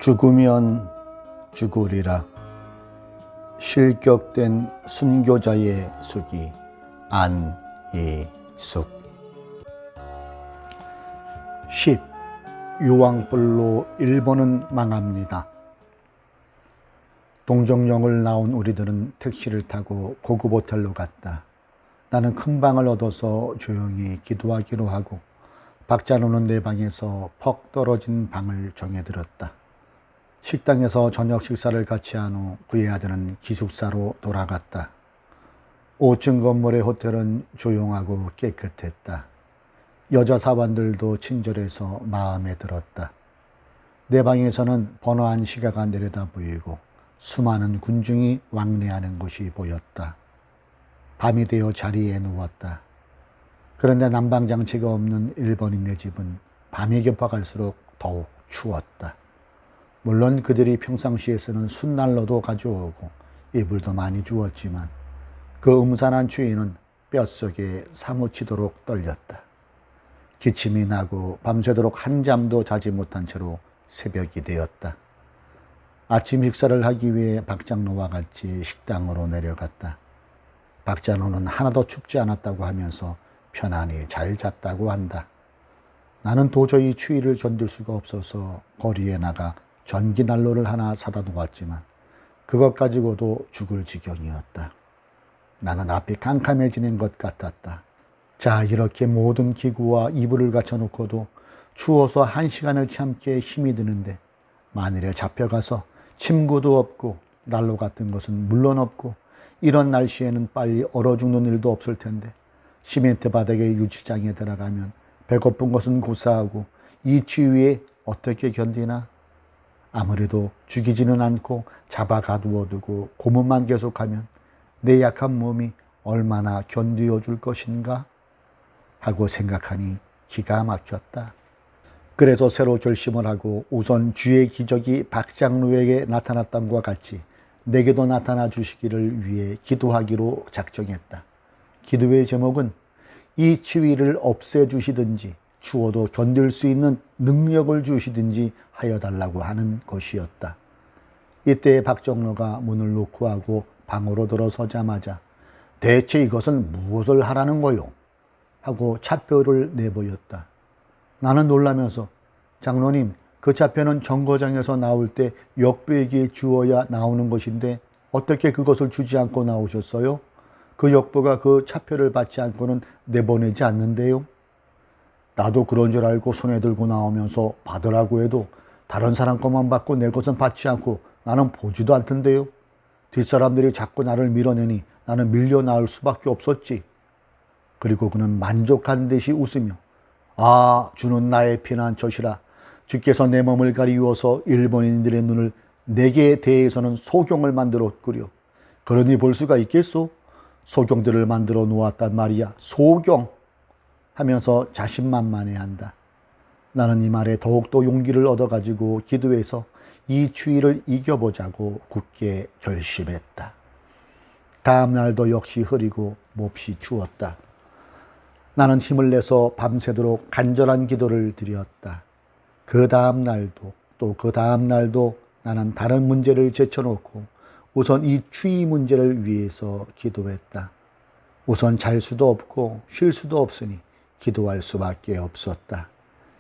죽으면 죽으리라. 실격된 순교자의 수기 안예숙. 10. 유황불로 일본은 망합니다. 동정역을 나온 우리들은 택시를 타고 고급 호텔로 갔다. 나는 큰 방을 얻어서 조용히 기도하기로 하고 박찬호는 내 방에서 퍽 떨어진 방을 정해들었다. 식당에서 저녁 식사를 같이 한 후 그의 아들은 기숙사로 돌아갔다. 5층 건물의 호텔은 조용하고 깨끗했다. 여자 사원들도 친절해서 마음에 들었다. 내 방에서는 번화한 시가가 내려다 보이고 수많은 군중이 왕래하는 곳이 보였다. 밤이 되어 자리에 누웠다. 그런데 난방장치가 없는 일본인의 집은 밤이 깊어갈수록 더욱 추웠다. 물론 그들이 평상시에 쓰는 숯난로도 가져오고 이불도 많이 주었지만 그 음산한 추위는 뼛속에 사무치도록 떨렸다. 기침이 나고 밤새도록 한잠도 자지 못한 채로 새벽이 되었다. 아침 식사를 하기 위해 박장로와 같이 식당으로 내려갔다. 박장로는 하나도 춥지 않았다고 하면서 편안히 잘 잤다고 한다. 나는 도저히 추위를 견딜 수가 없어서 거리에 나가 전기난로를 하나 사다 놓았지만 그것 가지고도 죽을 지경이었다. 나는 앞이 캄캄해지는 것 같았다. 자, 이렇게 모든 기구와 이불을 갖춰놓고도 추워서 1시간을 참기에 힘이 드는데 만일에 잡혀가서 침구도 없고 난로 같은 것은 물론 없고 이런 날씨에는 빨리 얼어 죽는 일도 없을 텐데 시멘트 바닥의 유치장에 들어가면 배고픈 것은 고사하고 이 추위에 어떻게 견디나? 아무래도 죽이지는 않고 잡아 가두어두고 고문만 계속하면 내 약한 몸이 얼마나 견디어 줄 것인가 하고 생각하니 기가 막혔다. 그래서 새로 결심을 하고 우선 주의 기적이 박장로에게 나타났던 것과 같이 내게도 나타나 주시기를 위해 기도하기로 작정했다. 기도의 제목은 이 추위를 없애주시든지 추워도 견딜 수 있는 능력을 주시든지 하여 달라고 하는 것이었다. 이때 박장로가 문을 노크하고 방으로 들어서자마자 대체 이것은 무엇을 하라는 거요? 하고 차표를 내보였다. 나는 놀라면서 장로님, 그 차표는 정거장에서 나올 때 역부에게 주어야 나오는 것인데 어떻게 그것을 주지 않고 나오셨어요? 그 역부가 그 차표를 받지 않고는 내보내지 않는데요. 나도 그런 줄 알고 손에 들고 나오면서 받으라고 해도 다른 사람 것만 받고 내 것은 받지 않고 나는 보지도 않던데요. 뒷사람들이 자꾸 나를 밀어내니 나는 밀려 나올 수밖에 없었지. 그리고 그는 만족한 듯이 웃으며 아, 주는 나의 피난처시라. 주께서 내 몸을 가리워서 일본인들의 눈을 내게 대해서는 소경을 만들었구려. 그러니 볼 수가 있겠소? 소경들을 만들어 놓았단 말이야. 소경 하면서 자신만만해한다. 나는 이 말에 더욱더 용기를 얻어가지고 기도해서 이 추위를 이겨보자고 굳게 결심했다. 다음 날도 역시 흐리고 몹시 추웠다. 나는 힘을 내서 밤새도록 간절한 기도를 드렸다. 그 다음 날도 또 그 다음 날도 나는 다른 문제를 제쳐놓고 우선 이 추위 문제를 위해서 기도했다. 우선 잘 수도 없고 쉴 수도 없으니 기도할 수밖에 없었다.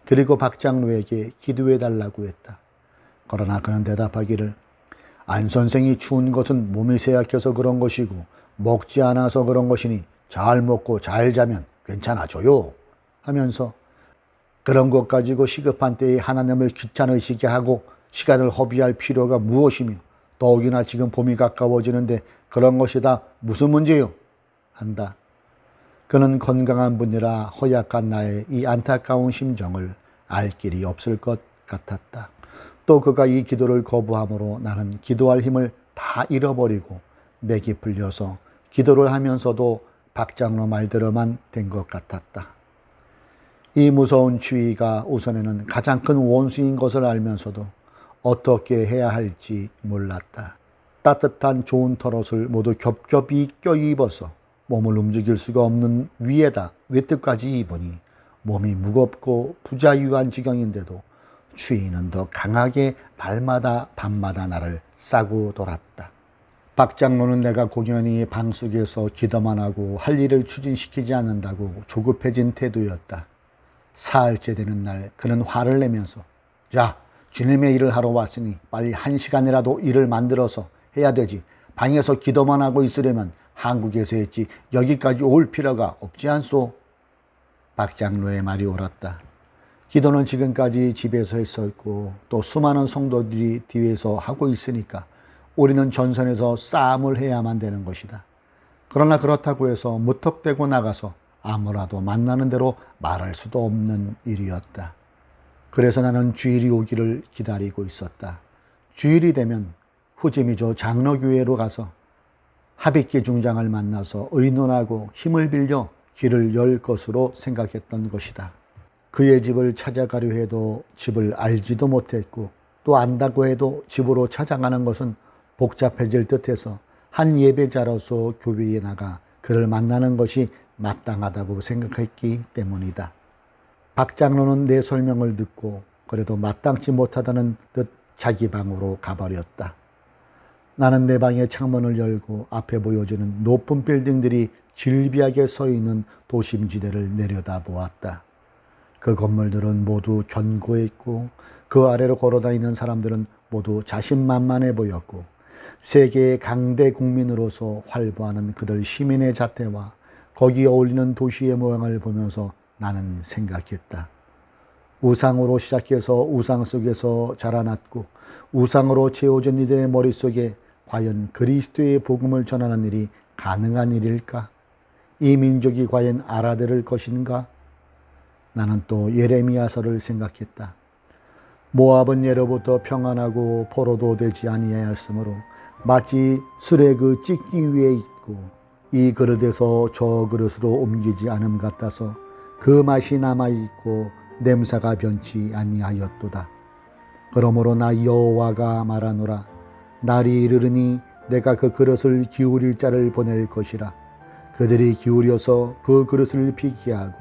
그리고 박장로에게 기도해달라고 했다. 그러나 그는 대답하기를 안 선생이 추운 것은 몸이 쇠약해서 그런 것이고 먹지 않아서 그런 것이니 잘 먹고 잘 자면 괜찮아져요 하면서 그런 것 가지고 시급한 때에 하나님을 귀찮으시게 하고 시간을 허비할 필요가 무엇이며 더욱이나 지금 봄이 가까워지는데 그런 것이 다 무슨 문제요? 한다. 그는 건강한 분이라 허약한 나의 이 안타까운 심정을 알 길이 없을 것 같았다. 또 그가 이 기도를 거부함으로 나는 기도할 힘을 다 잃어버리고 맥이 풀려서 기도를 하면서도 박장로 말대로만 된 것 같았다. 이 무서운 추위가 우선에는 가장 큰 원수인 것을 알면서도 어떻게 해야 할지 몰랐다. 따뜻한 좋은 털옷을 모두 겹겹이 껴입어서 몸을 움직일 수가 없는 위에다 외뜻까지 입으니 몸이 무겁고 부자유한 지경인데도 추위는 더 강하게 날마다 밤마다 나를 싸고 돌았다. 박 장로는 내가 공연히 방 속에서 기도만 하고 할 일을 추진시키지 않는다고 조급해진 태도였다. 사흘째 되는 날 그는 화를 내면서 자, 주님의 일을 하러 왔으니 빨리 1시간이라도 일을 만들어서 해야 되지. 방에서 기도만 하고 있으려면 한국에서 했지 여기까지 올 필요가 없지 않소? 박 장로의 말이 옳았다. 기도는 지금까지 집에서 했었고 또 수많은 성도들이 뒤에서 하고 있으니까 우리는 전선에서 싸움을 해야만 되는 것이다. 그러나 그렇다고 해서 무턱대고 나가서 아무라도 만나는 대로 말할 수도 없는 일이었다. 그래서 나는 주일이 오기를 기다리고 있었다. 주일이 되면 후지미조 장로교회로 가서 하빗기 중장을 만나서 의논하고 힘을 빌려 길을 열 것으로 생각했던 것이다. 그의 집을 찾아가려 해도 집을 알지도 못했고 또 안다고 해도 집으로 찾아가는 것은 복잡해질 듯해서 한 예배자로서 교회에 나가 그를 만나는 것이 마땅하다고 생각했기 때문이다. 박 장로는 내 설명을 듣고 그래도 마땅치 못하다는 듯 자기 방으로 가버렸다. 나는 내 방의 창문을 열고 앞에 보여주는 높은 빌딩들이 질비하게 서 있는 도심지대를 내려다보았다. 그 건물들은 모두 견고했고 그 아래로 걸어다니는 사람들은 모두 자신만만해 보였고 세계의 강대 국민으로서 활보하는 그들 시민의 자태와 거기에 어울리는 도시의 모양을 보면서 나는 생각했다. 우상으로 시작해서 우상 속에서 자라났고 우상으로 채워진 이들의 머릿속에 과연 그리스도의 복음을 전하는 일이 가능한 일일까? 이 민족이 과연 알아들을 것인가? 나는 또 예레미야서를 생각했다. 모압은 예로부터 평안하고 포로도 되지 아니하였으므로 마치 술의 그 찢기 위에 있고 이 그릇에서 저 그릇으로 옮기지 않음 같아서 그 맛이 남아있고 냄새가 변치 아니하였도다. 그러므로 나 여호와가 말하노라. 날이 이르르니 내가 그 그릇을 기울일 자를 보낼 것이라. 그들이 기울여서 그 그릇을 비기하고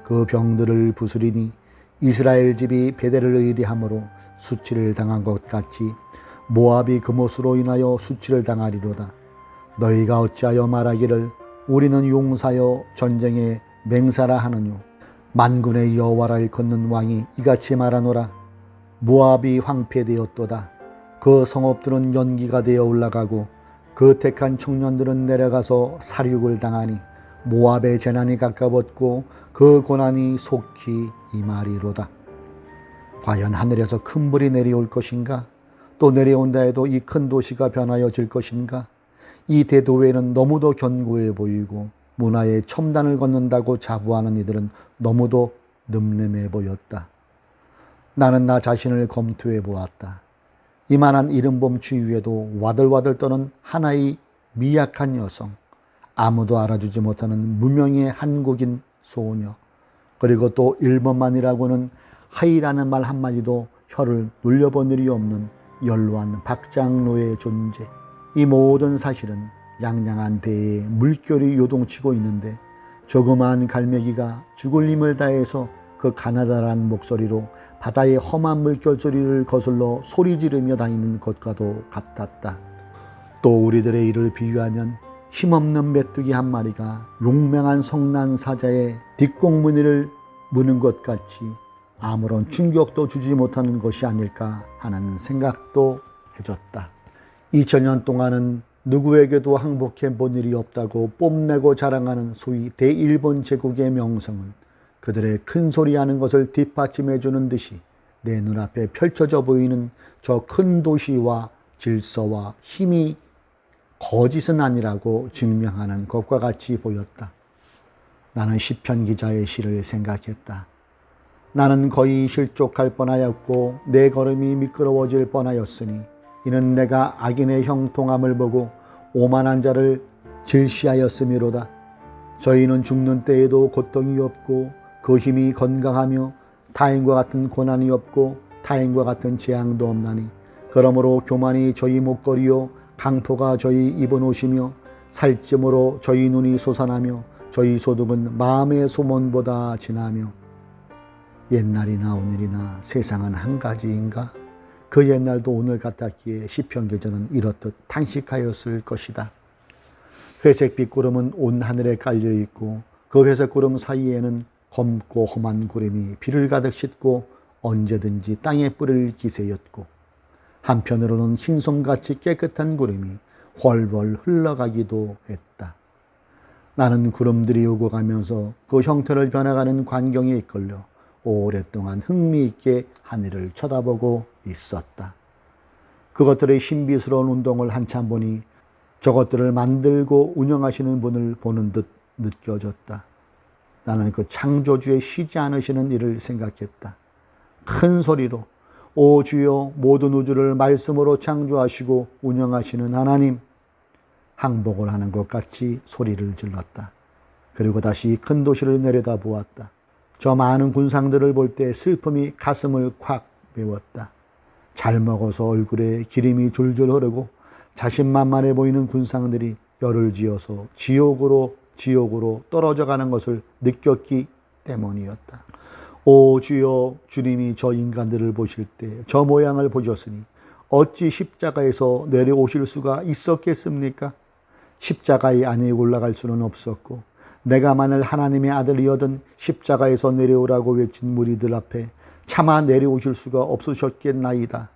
그 병들을 부수리니 이스라엘 집이 베델을 의뢰함으로 수치를 당한 것 같이 모압이 그못으로 인하여 수치를 당하리로다. 너희가 어찌하여 말하기를 우리는 용사여 전쟁에 맹사라 하느뇨. 만군의 여호와라 일컫는 왕이 이같이 말하노라. 모압이 황폐되었도다. 그 성읍들은 연기가 되어 올라가고 그 택한 청년들은 내려가서 살육을 당하니 모압의 재난이 가까웠고 그 고난이 속히 임하리로다. 과연 하늘에서 큰 불이 내려올 것인가? 또 내려온다 해도 이 큰 도시가 변하여질 것인가? 이 대도회는 너무도 견고해 보이고 문화의 첨단을 걷는다고 자부하는 이들은 너무도 늠름해 보였다. 나는 나 자신을 검토해 보았다. 이만한 이른봄 추위에도 와들와들 떠는 하나의 미약한 여성, 아무도 알아주지 못하는 무명의 한국인 소녀, 그리고 또 일본만이라고는 하이라는 말 한마디도 혀를 눌려본 일이 없는 연로한 박장로의 존재. 이 모든 사실은 양양한 배에 물결이 요동치고 있는데 조그마한 갈매기가 죽을 힘을 다해서 그 가나다란 목소리로 바다의 험한 물결 소리를 거슬러 소리 지르며 다니는 것과도 같았다. 또 우리들의 일을 비유하면 힘없는 메뚜기 한 마리가 용맹한 성난 사자의 뒷공무니를 무는 것 같이 아무런 충격도 주지 못하는 것이 아닐까 하는 생각도 해줬다. 2000년 동안은 누구에게도 항복해 본 일이 없다고 뽐내고 자랑하는 소위 대일본 제국의 명성은 그들의 큰 소리하는 것을 뒷받침해 주는 듯이 내 눈앞에 펼쳐져 보이는 저 큰 도시와 질서와 힘이 거짓은 아니라고 증명하는 것과 같이 보였다. 나는 시편 기자의 시를 생각했다. 나는 거의 실족할 뻔하였고 내 걸음이 미끄러워질 뻔하였으니 이는 내가 악인의 형통함을 보고 오만한 자를 질시하였음이로다. 저희는 죽는 때에도 고통이 없고 그 힘이 건강하며 타인과 같은 고난이 없고 타인과 같은 재앙도 없나니 그러므로 교만이 저희 목걸이요 강포가 저희 입은 옷이며 살찜으로 저희 눈이 솟아나며 저희 소득은 마음의 소문보다 진하며. 옛날이나 오늘이나 세상은 한 가지인가? 그 옛날도 오늘 같았기에 시편 기자는 이렇듯 탄식하였을 것이다. 회색빛 구름은 온 하늘에 깔려 있고 그 회색 구름 사이에는 검고 험한 구름이 비를 가득 싣고 언제든지 땅에 뿌릴 기세였고, 한편으로는 흰송같이 깨끗한 구름이 훨훨 흘러가기도 했다. 나는 구름들이 오고 가면서 그 형태를 변해가는 광경에 이끌려 오랫동안 흥미있게 하늘을 쳐다보고 있었다. 그것들의 신비스러운 운동을 한참 보니 저것들을 만들고 운영하시는 분을 보는 듯 느껴졌다. 나는 그 창조주의 쉬지 않으시는 일을 생각했다. 큰 소리로 오 주여, 모든 우주를 말씀으로 창조하시고 운영하시는 하나님, 항복을 하는 것 같이 소리를 질렀다. 그리고 다시 큰 도시를 내려다보았다. 저 많은 군상들을 볼 때 슬픔이 가슴을 콱 메웠다. 잘 먹어서 얼굴에 기름이 줄줄 흐르고 자신만만해 보이는 군상들이 열을 지어서 지옥으로 떨어져 가는 것을 느꼈기 때문이었다. 오 주여, 주님이 저 인간들을 보실 때 저 모양을 보셨으니 어찌 십자가에서 내려오실 수가 있었겠습니까? 십자가에 안에 올라갈 수는 없었고, 내가 만일 하나님의 아들이어든 십자가에서 내려오라고 외친 무리들 앞에 차마 내려오실 수가 없으셨겠나이다.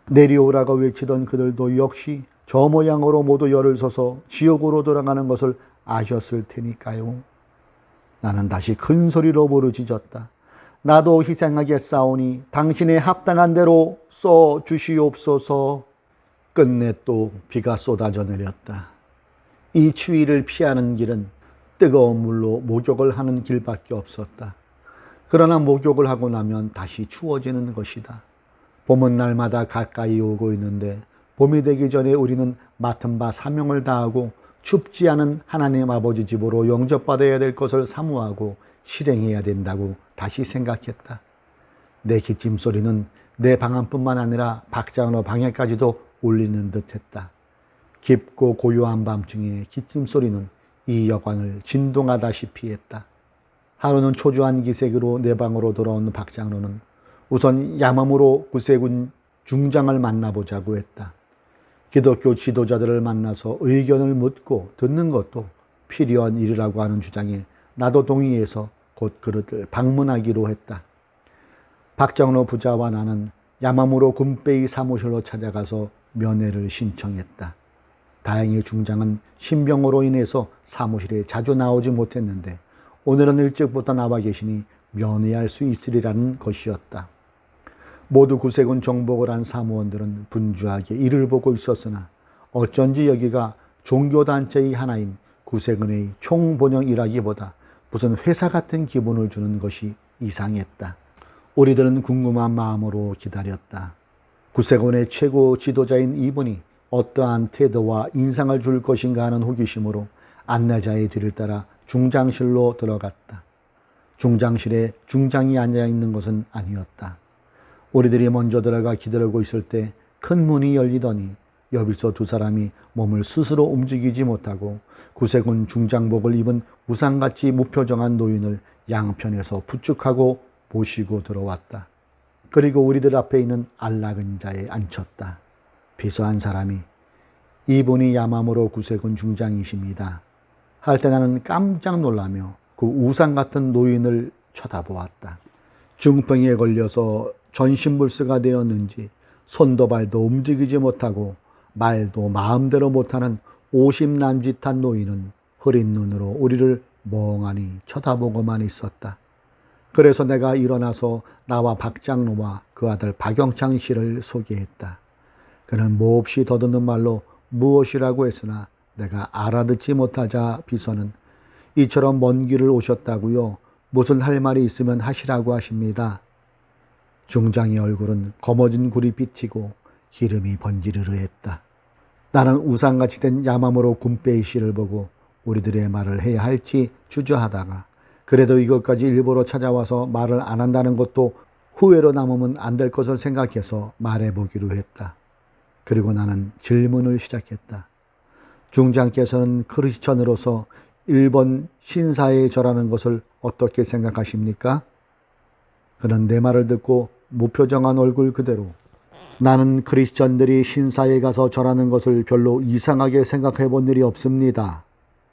내려오라고 외치던 그들도 역시 저 모양으로 모두 열을 서서 지옥으로 돌아가는 것을 아셨을 테니까요. 나는 다시 큰 소리로 부르짖었다. 나도 희생하겠사오니 당신의 합당한 대로 써 주시옵소서. 끝내 또 비가 쏟아져 내렸다. 이 추위를 피하는 길은 뜨거운 물로 목욕을 하는 길밖에 없었다. 그러나 목욕을 하고 나면 다시 추워지는 것이다. 봄은 날마다 가까이 오고 있는데 봄이 되기 전에 우리는 맡은 바 사명을 다하고 춥지 않은 하나님 아버지 집으로 영접받아야 될 것을 사모하고 실행해야 된다고 다시 생각했다. 내 기침 소리는 내 방 안뿐만 아니라 박장로 방에까지도 울리는 듯했다. 깊고 고요한 밤중에 기침 소리는 이 여관을 진동하다시피 했다. 하루는 초조한 기색으로 내 방으로 돌아온 박장로는 우선 야멈으로 구세군 중장을 만나보자고 했다. 기독교 지도자들을 만나서 의견을 묻고 듣는 것도 필요한 일이라고 하는 주장에 나도 동의해서 곧 그를 방문하기로 했다. 박장로 부자와 나는 야맘으로 군배의 사무실로 찾아가서 면회를 신청했다. 다행히 중장은 신병으로 인해서 사무실에 자주 나오지 못했는데 오늘은 일찍부터 나와 계시니 면회할 수 있으리라는 것이었다. 모두 구세군 정복을 한 사무원들은 분주하게 일을 보고 있었으나 어쩐지 여기가 종교단체의 하나인 구세군의 총본영이라기보다 무슨 회사 같은 기분을 주는 것이 이상했다. 우리들은 궁금한 마음으로 기다렸다. 구세군의 최고 지도자인 이분이 어떠한 태도와 인상을 줄 것인가 하는 호기심으로 안내자의 뒤를 따라 중장실로 들어갔다. 중장실에 중장이 앉아있는 것은 아니었다. 우리들이 먼저 들어가 기다리고 있을 때 큰 문이 열리더니 여기서 두 사람이 몸을 스스로 움직이지 못하고 구세군 중장복을 입은 우상같이 무표정한 노인을 양편에서 부축하고 모시고 들어왔다. 그리고 우리들 앞에 있는 안락은자에 앉혔다. 비서한 사람이 이분이 야맘으로 구세군 중장이십니다. 할 때 나는 깜짝 놀라며 그 우상 같은 노인을 쳐다보았다. 중풍에 걸려서 전신불수가 되었는지 손도 발도 움직이지 못하고 말도 마음대로 못하는 오심남짓한 노인은 흐린 눈으로 우리를 멍하니 쳐다보고만 있었다. 그래서 내가 일어나서 나와 박장로와 그 아들 박영창 씨를 소개했다. 그는 몹시 더듬는 말로 무엇이라고 했으나 내가 알아듣지 못하자 비서는 이처럼 먼 길을 오셨다고요? 무슨 할 말이 있으면 하시라고 하십니다. 중장의 얼굴은 검어진 굴이 비치고 기름이 번지르르 했다. 나는 우상같이 된 야맘으로 군배의 씨를 보고 우리들의 말을 해야 할지 주저하다가 그래도 이것까지 일부러 찾아와서 말을 안 한다는 것도 후회로 남으면 안 될 것을 생각해서 말해보기로 했다. 그리고 나는 질문을 시작했다. 중장께서는 크리스천으로서 일본 신사에 절하는 것을 어떻게 생각하십니까? 그는 내 말을 듣고 무표정한 얼굴 그대로 나는 크리스천들이 신사에 가서 절하는 것을 별로 이상하게 생각해 본 일이 없습니다.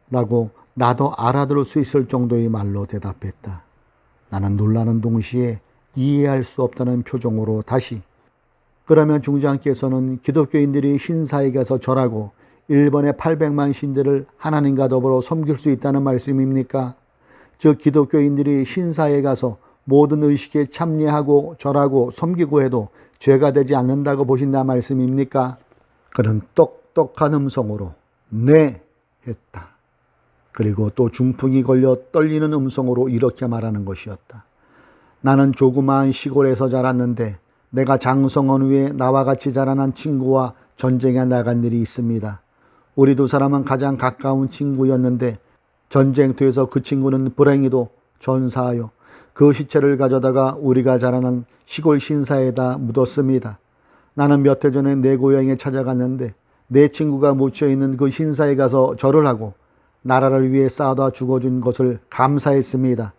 라고 나도 알아들을 수 있을 정도의 말로 대답했다. 나는 놀라는 동시에 이해할 수 없다는 표정으로 다시 그러면 중장께서는 기독교인들이 신사에 가서 절하고 일본의 800만 신들을 하나님과 더불어 섬길 수 있다는 말씀입니까? 즉 기독교인들이 신사에 가서 모든 의식에 참여하고 절하고 섬기고 해도 죄가 되지 않는다고 보신다 말씀입니까? 그는 똑똑한 음성으로 네 했다. 그리고 또 중풍이 걸려 떨리는 음성으로 이렇게 말하는 것이었다. 나는 조그마한 시골에서 자랐는데 내가 장성원 후에 나와 같이 자라난 친구와 전쟁에 나간 일이 있습니다. 우리 두 사람은 가장 가까운 친구였는데 전쟁터에서 그 친구는 불행히도 전사하여 그 시체를 가져다가 우리가 자라난 시골 신사에다 묻었습니다. 나는 몇 해 전에 내 고향에 찾아갔는데 내 친구가 묻혀있는 그 신사에 가서 절을 하고 나라를 위해 싸우다 죽어준 것을 감사했습니다.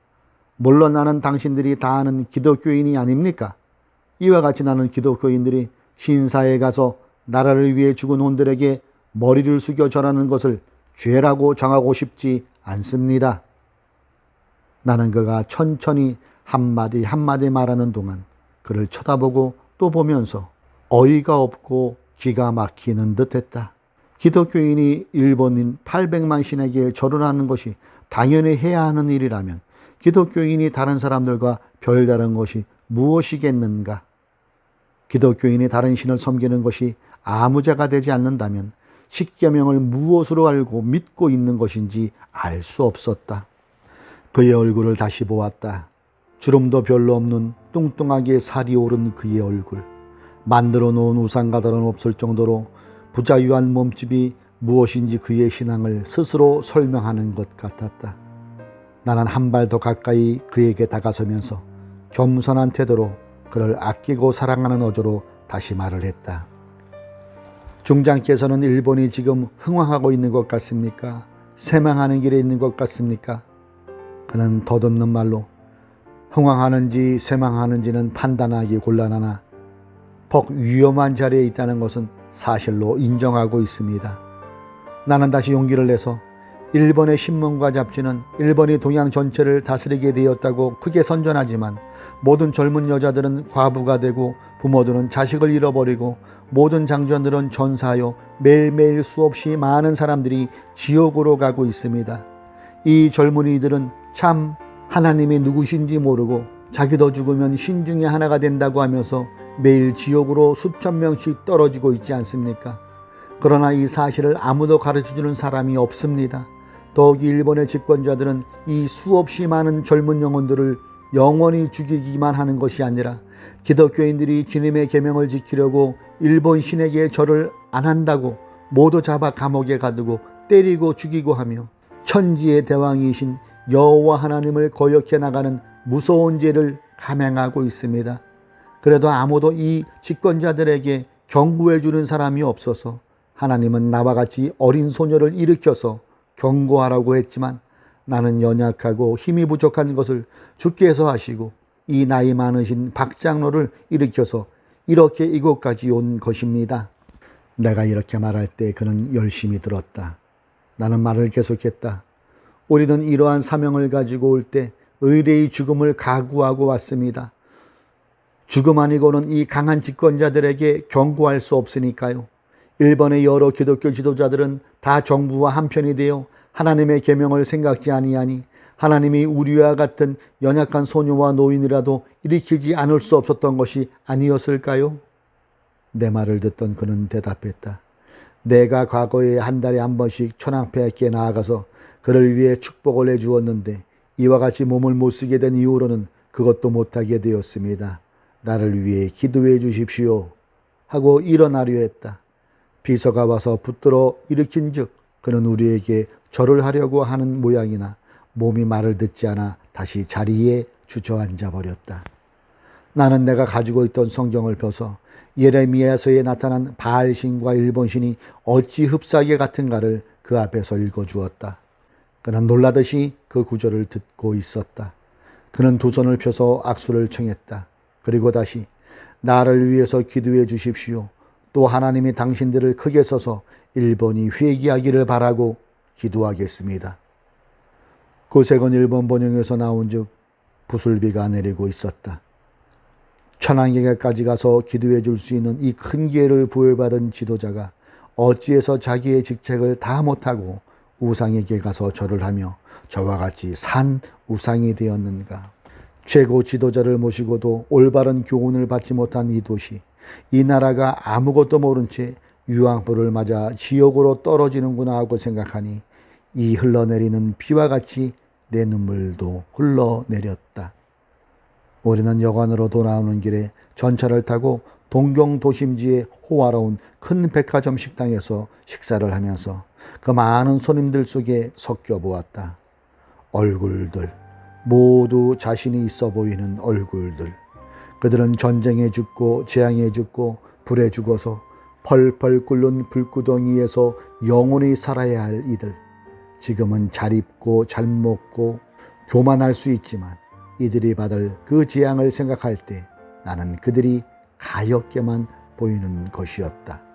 물론 나는 당신들이 다 아는 기독교인이 아닙니까? 이와 같이 나는 기독교인들이 신사에 가서 나라를 위해 죽은 혼들에게 머리를 숙여 절하는 것을 죄라고 정하고 싶지 않습니다. 나는 그가 천천히 한마디 한마디 말하는 동안 그를 쳐다보고 또 보면서 어이가 없고 기가 막히는 듯했다. 기독교인이 일본인 800만 신에게 절을 하는 것이 당연히 해야 하는 일이라면 기독교인이 다른 사람들과 별다른 것이 무엇이겠는가? 기독교인이 다른 신을 섬기는 것이 아무 죄가 되지 않는다면 십계명을 무엇으로 알고 믿고 있는 것인지 알 수 없었다. 그의 얼굴을 다시 보았다. 주름도 별로 없는 뚱뚱하게 살이 오른 그의 얼굴. 만들어 놓은 우상과 다름없을 정도로 부자유한 몸집이 무엇인지 그의 신앙을 스스로 설명하는 것 같았다. 나는 한 발 더 가까이 그에게 다가서면서 겸손한 태도로 그를 아끼고 사랑하는 어조로 다시 말을 했다. 중장께서는 일본이 지금 흥왕하고 있는 것 같습니까? 쇠망하는 길에 있는 것 같습니까? 그는 덧없는 말로 흥왕하는지 쇠망하는지는 판단하기 곤란하나 퍽 위험한 자리에 있다는 것은 사실로 인정하고 있습니다. 나는 다시 용기를 내서 일본의 신문과 잡지는 일본이 동양 전체를 다스리게 되었다고 크게 선전하지만 모든 젊은 여자들은 과부가 되고 부모들은 자식을 잃어버리고 모든 장전들은 전사하여 매일매일 수없이 많은 사람들이 지옥으로 가고 있습니다. 이 젊은이들은 참 하나님이 누구신지 모르고 자기도 죽으면 신 중에 하나가 된다고 하면서 매일 지옥으로 수천 명씩 떨어지고 있지 않습니까? 그러나 이 사실을 아무도 가르쳐주는 사람이 없습니다. 더욱이 일본의 집권자들은 이 수없이 많은 젊은 영혼들을 영원히 죽이기만 하는 것이 아니라 기독교인들이 주님의 계명을 지키려고 일본 신에게 절을 안 한다고 모두 잡아 감옥에 가두고 때리고 죽이고 하며 천지의 대왕이신 여호와 하나님을 거역해 나가는 무서운 죄를 감행하고 있습니다. 그래도 아무도 이 집권자들에게 경고해 주는 사람이 없어서 하나님은 나와 같이 어린 소녀를 일으켜서 경고하라고 했지만 나는 연약하고 힘이 부족한 것을 주께서 하시고 이 나이 많으신 박 장로를 일으켜서 이렇게 이곳까지 온 것입니다. 내가 이렇게 말할 때 그는 열심히 들었다. 나는 말을 계속했다. 우리는 이러한 사명을 가지고 올 때 의뢰의 죽음을 각오하고 왔습니다. 죽음 아니고는 이 강한 집권자들에게 경고할 수 없으니까요. 일본의 여러 기독교 지도자들은 다 정부와 한편이 되어 하나님의 계명을 생각지 아니하니 하나님이 우리와 같은 연약한 소녀와 노인이라도 일으키지 않을 수 없었던 것이 아니었을까요? 내 말을 듣던 그는 대답했다. 내가 과거에 한 달에 한 번씩 천황폐하께 나아가서 그를 위해 축복을 해주었는데 이와 같이 몸을 못 쓰게 된 이후로는 그것도 못하게 되었습니다. 나를 위해 기도해 주십시오 하고 일어나려 했다. 비서가 와서 붙들어 일으킨 즉 그는 우리에게 절을 하려고 하는 모양이나 몸이 말을 듣지 않아 다시 자리에 주저앉아 버렸다. 나는 내가 가지고 있던 성경을 펴서 예레미야서에 나타난 바알신과 일본신이 어찌 흡사하게 같은가를 그 앞에서 읽어주었다. 그는 놀라듯이 그 구절을 듣고 있었다. 그는 두 손을 펴서 악수를 청했다. 그리고 다시 나를 위해서 기도해 주십시오. 또 하나님이 당신들을 크게 써서 일본이 회개하기를 바라고 기도하겠습니다. 고색은 일본 번역에서 나온즉 부슬비가 내리고 있었다. 천황에게까지 가서 기도해 줄 수 있는 이 큰 기회를 부여받은 지도자가 어찌해서 자기의 직책을 다 못하고 우상에게 가서 절을 하며 저와 같이 산 우상이 되었는가. 최고 지도자를 모시고도 올바른 교훈을 받지 못한 이 도시, 이 나라가 아무것도 모른 채 유황불을 맞아 지옥으로 떨어지는구나 하고 생각하니 이 흘러내리는 비와 같이 내 눈물도 흘러내렸다. 우리는 여관으로 돌아오는 길에 전차를 타고 동경 도심지의 호화로운 큰 백화점 식당에서 식사를 하면서 그 많은 손님들 속에 섞여 보았다. 얼굴들, 모두 자신이 있어 보이는 얼굴들. 그들은 전쟁에 죽고 재앙에 죽고 불에 죽어서 펄펄 끓는 불구덩이에서 영원히 살아야 할 이들. 지금은 잘 입고 잘 먹고 교만할 수 있지만 이들이 받을 그 재앙을 생각할 때 나는 그들이 가엾게만 보이는 것이었다.